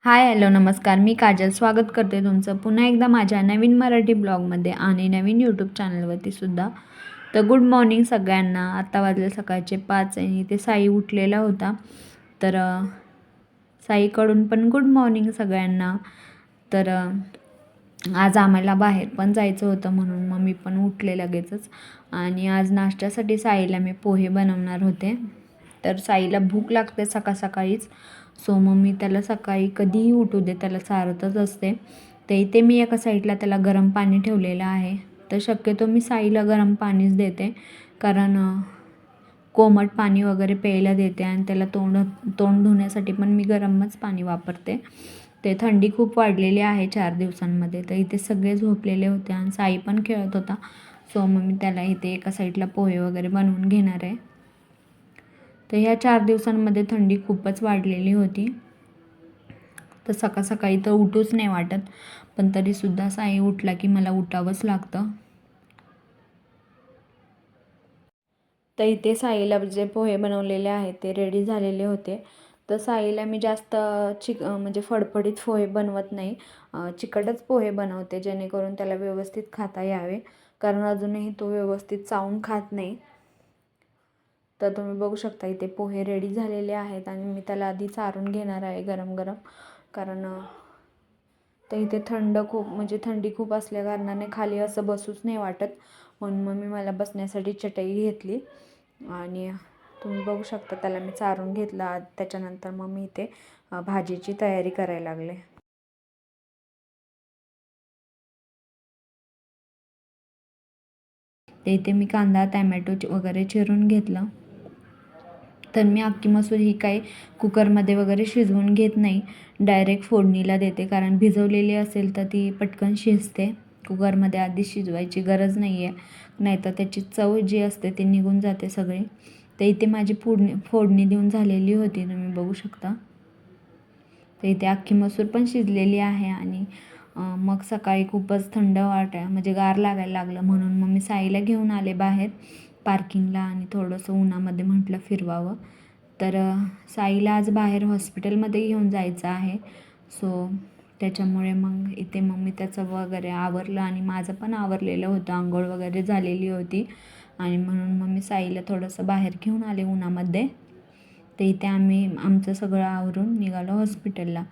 Hi hello नमस्कार. मी काजल स्वागत करते तुमचं पुन्हा एकदा माझ्या नवीन मराठी ब्लॉगमध्ये आणि नवीन यूट्यूब चॅनलवरती सुद्धा. तर गुड मॉर्निंग सगळ्यांना. आत्ता वाजले सकाळचे 5 आणि ते साई उठलेला होता. तर साईकडून पण गुड मॉर्निंग सगळ्यांना. तर आज आम्हाला बाहेर पण जायचं होतं म्हणून मग मी पण उठले लगेचच. आणि आज नाश्त्यासाठी साईला मी पोहे बनवणार होते. तर साईला भूक लागते सकाळ सकाळीच. सो मग मी त्याला सकाळी कधीही उठू दे त्याला चारतच असते. तर इथे मी एका साईडला त्याला गरम पाणी ठेवलेलं आहे. तर शक्यतो मी साईला गरम पाणीच देते, कारण कोमट पाणी वगैरे प्यायला देते आणि त्याला तोंड धुण्यासाठी पण मी गरमच पाणी वापरते. ते थंडी खूप वाढलेली आहे 4 दिवसांमध्ये. तर इथे सगळे झोपलेले होते आणि साई पण खेळत होता. सो मग मी त्याला इथे एका साईडला पोहे वगैरे बनवून घेणार आहे. तर ह्या 4 दिवसांमध्ये थंडी खूपच वाढलेली होती. तर सकाळ सकाळी तर उठूच नाही वाटत, पण तरीसुद्धा साई उठला की मला उठावंच लागतं. तर इथे साईला जे पोहे बनवलेले आहेत ते रेडी झालेले होते. तर साईला मी जास्त म्हणजे फडफडीत पोहे बनवत नाही. चिकटच पोहे बनवते जेणेकरून त्याला व्यवस्थित खाता यावे, कारण अजूनही तो व्यवस्थित चावून खात नाही. तर तुम्ही बघू शकता इथे पोहे रेडी झालेले आहेत आणि मी त्याला आधी चारून घेणार आहे गरम गरम, कारण तर इथे थंडी खूप असल्या कारणाने खाली असं बसूच नाही वाटत. म्हणून मग मला बसण्यासाठी चटई घेतली आणि तुम्ही बघू शकता त्याला मी चारून घेतला. त्याच्यानंतर मग मी इथे भाजीची तयारी करायला लागले. ते इथे मी कांदा टॅमॅटो वगैरे चिरून घेतलं. तर मी अख्खी मसूर ही काही कुकरमध्ये वगैरे शिजवून घेत नाही, डायरेक्ट फोडणीला देते, कारण भिजवलेली असेल तर ती पटकन शिजते. कुकरमध्ये आधी शिजवायची गरज नाही आहे, नाहीतर त्याची चव जी असते ती निघून जाते सगळी. तर इथे माझी फोडणी देऊन झालेली होती, तुम्ही बघू शकता. तर इथे अख्खी मसूर पण शिजलेली आहे आणि मग सकाळी खूपच थंड म्हणजे गार लागायला लागलं, म्हणून मग मी साईला घेऊन आले बाहेर पार्किंगला आणि थोडंसं उन्हामध्ये म्हटलं फिरवावं. तर साईला आज बाहेर हॉस्पिटलमध्ये घेऊन जायचं आहे. सो त्याच्यामुळे मग इथे मी त्याचं वगैरे आवरलं आणि माझं पण आवरलेलं होतं, आंघोळ वगैरे झालेली होती आणि म्हणून मग मी साईला थोडंसं बाहेर घेऊन आले उन्हामध्ये. तर इथे आम्ही आमचं सगळं आवरून निघालो हॉस्पिटलला.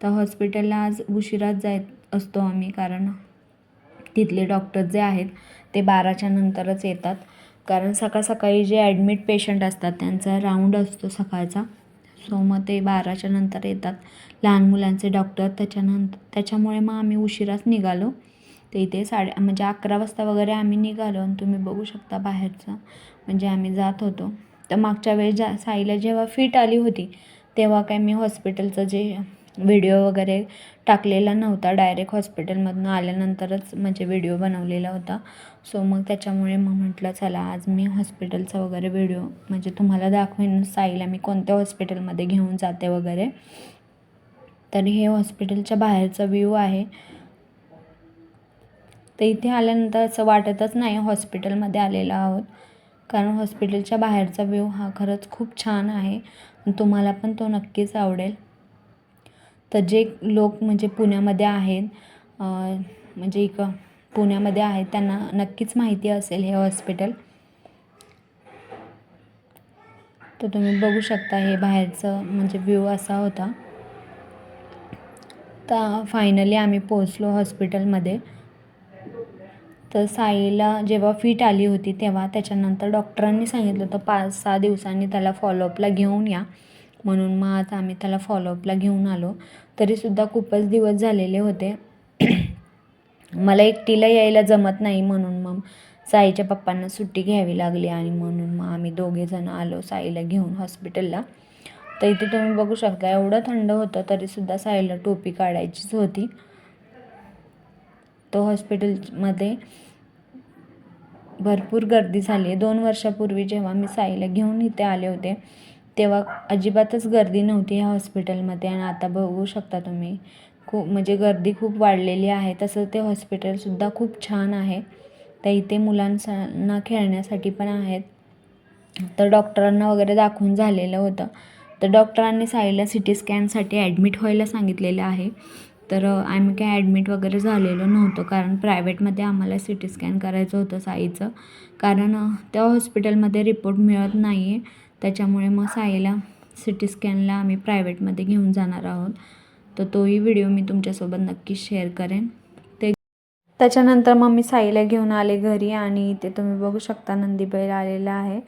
तर हॉस्पिटलला आज उशिराच जात असतो आम्ही, कारण तिथले डॉक्टर जे आहेत ते 12च्या नंतरच येतात, कारण सकाळ सकाळी जे ॲडमिट पेशंट असतात त्यांचा राऊंड असतो सकाळचा. सो मग ते 12च्या नंतर येतात लहान मुलांचे डॉक्टर. त्याच्यामुळे मग आम्ही उशिराच निघालो. तर इथे म्हणजे 11 वाजता वगैरे आम्ही निघालो आणि तुम्ही बघू शकता बाहेरचं म्हणजे आम्ही जात होतो. तर मागच्या वेळेस साईला जेव्हा फिट आली होती तेव्हा काय मी हॉस्पिटलचं जे व्हिडिओ वगैरे टाकलेला नव्हता, डायरेक्ट हॉस्पिटलमधून आल्यानंतरच म्हणजे व्हिडिओ बनवलेला होता. सो मग त्याच्यामुळे मग म्हटलं चला आज मी हॉस्पिटलचा वगैरे व्हिडिओ म्हणजे तुम्हाला दाखवेन, साईला मी कोणत्या हॉस्पिटलमध्ये घेऊन जाते वगैरे. तर हे हॉस्पिटलच्या बाहेरचा व्ह्यू आहे. तर इथे आल्यानंतर असं वाटतच नाही हॉस्पिटलमध्ये आलेलो आहोत, कारण हॉस्पिटलच्या बाहेरचा व्ह्यू हा खरंच खूप छान आहे. तुम्हाला पण तो नक्कीच आवडेल. तर जे लोक म्हणजे पुण्यामध्ये आहेत, म्हणजे पुण्यामध्ये आहेत त्यांना नक्कीच माहिती असेल हे हॉस्पिटल. तर तुम्ही बघू शकता हे बाहेरचं म्हणजे व्ह्यू असा होता. तर फायनली आम्ही पोचलो हॉस्पिटलमध्ये. तर साईला जेव्हा फिट आली होती तेव्हा त्याच्यानंतर डॉक्टरांनी सांगितलं होतं 5-6 दिवसांनी त्याला फॉलोअपला घेऊन या, म्हणून मग आज आम्ही त्याला फॉलोअपला घेऊन आलो. तरीसुद्धा खूपच दिवस झालेले होते. मला एकटीला यायला जमत नाही, म्हणून मग साईच्या पप्पांना सुट्टी घ्यावी लागली आणि म्हणून मग आम्ही दोघेजण आलो साईला घेऊन हॉस्पिटलला. तर इथे तुम्ही बघू शकता एवढं थंड होतं तरीसुद्धा साईला टोपी काढायचीच होती. तो हॉस्पिटलमध्ये भरपूर गर्दी झाली आहे. 2 वर्षापूर्वी जेव्हा मी साईला घेऊन इथे आले होते तेव्हा अजिबातच गर्दी नव्हती ह्या हॉस्पिटलमध्ये आणि आता बघू शकता तुम्ही म्हणजे गर्दी खूप वाढलेली आहे. तसं ते हॉस्पिटलसुद्धा खूप छान आहे. तर इथे मुलांना खेळण्यासाठी पण आहेत. तर डॉक्टरांना वगैरे दाखवून झालेलं होतं. तर डॉक्टरांनी साईला सी टी स्कॅनसाठी ॲडमिट व्हायला सांगितलेलं आहे. तर आम्ही काय ॲडमिट वगैरे झालेलो नव्हतो, कारण प्रायव्हेटमध्ये आम्हाला सी टी स्कॅन करायचं होतं साईचं. कारण त्या हॉस्पिटलमध्ये रिपोर्ट मिळत नाही आहे, त्याच्यामुळे मग साईला सी टी स्कॅनला आम्ही प्रायव्हेटमध्ये घेऊन जाणार आहोत. तर तोही व्हिडिओ मी तुमच्यासोबत नक्कीच शेअर करेन. त्याच्यानंतर मग मी साईला घेऊन आले घरी आणि इथे तुम्ही बघू शकता नंदी बैल आलेला आहे.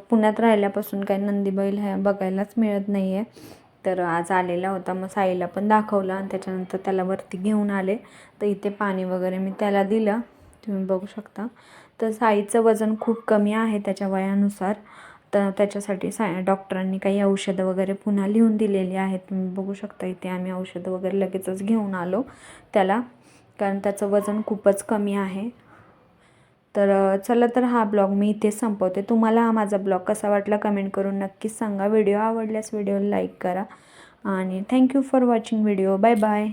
पुण्यात राहिल्यापासून काही नंदी बैल हे बघायलाच मिळत नाही आहे. तर आज आलेला होता, मग साईला पण दाखवलं आणि त्याच्यानंतर त्याला वरती घेऊन आले. तर इथे पाणी वगैरे मी त्याला दिलं, तुम्ही बघू शकता. तर साईचं वजन खूप कमी आहे त्याच्या वयानुसार. तर त्याच्यासाठी डॉक्टरांनी काही औषधं वगैरे पुन्हा लिहून दिलेली आहेत. तुम्ही बघू शकता इथे आम्ही औषधं वगैरे लगेचच घेऊन आलो त्याला, कारण त्याचं वजन खूपच कमी आहे. तर चला, तर हा ब्लॉग मी इथेच संपवते. तुम्हाला हा माझा ब्लॉग कसा वाटला कमेंट करून नक्कीच सांगा. व्हिडिओ आवडल्यास व्हिडिओला लाईक करा आणि thank you for watching video. Bye bye.